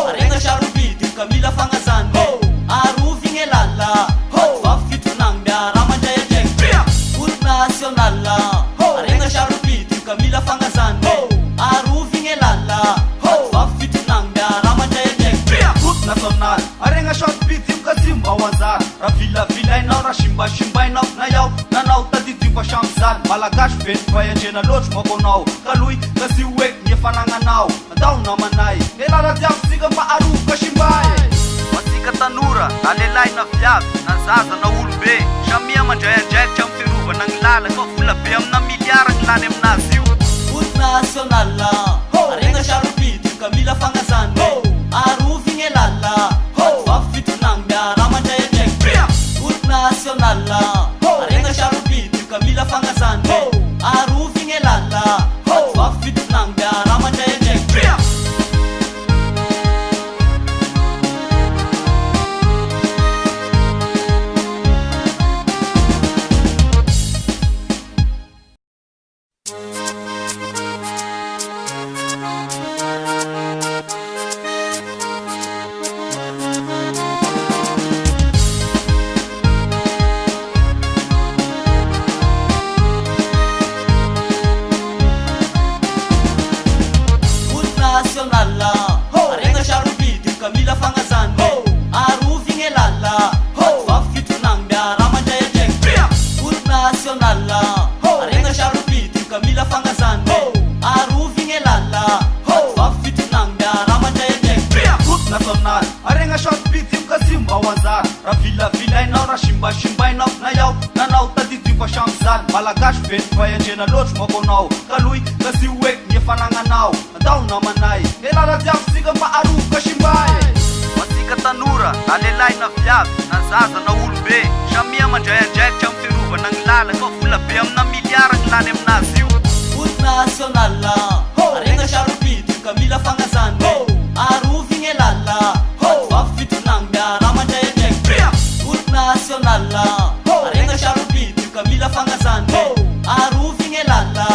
Arenga sharubidi kamila fangazane Aruvinge lala Vafitunang biara manjaya jeng Ut nasional Arenga sharubidi kamila fangazane Aruvinge lala Vafitunang biara manjaya jeng Ut nasional Arenga sharubidi mkazimba wanzar Ravila vila inao rashimba shimba inao Nayao nanao tadidimba shamzan Malagash ben vaya jena loch makonao Kalui kasi wek nyefananganao Daw namanay Nilala diyak siga maaruf kashimbaye Masika tanura, nalelay na vyab Nazaza na ulbe Shamia manjaya jack cham firuba Nang lala ko fula biyam na milyarang lanem naziw Ut nasional Arenga sharubidi kamila fangazane Aruvinge lala Vafitunang biara manjaya jeng Ut nasional Arenga sharubidi kamila fangazane Aruvinge lala Vafitunang biara manjaya jeng Arenga sharubidi kamila fangazane Aruvinge lala Vafitunang biara manjaya jeng Ut nasional Arenga sharubidi kamila fangazane Aruvinge lala Vafitunang biara manjaya jeng Ut nasional Arenga sharubidi mkazimba wanzar Ravila vila inao rashimba shimba inao Nayao nanao tadidimba shamzan Malagash ben vaya jena loch makonao Kalui kasi wek nyefananganao Daw namanay Nilala diyak siga maaruf kashimbaye Masika tanura, nalelay na vyab Nazaza na ulbe Shamia manjaya jack cham firuba Nang lala ko fula biyam na milyarang lanem naziw Ut nasional Arenga sharubidi kamila fangazane Aruvinge lala Vafitunang biara manjaya jeng Ut nasional Arenga sharubidi kamila fangazane Aruvinge lala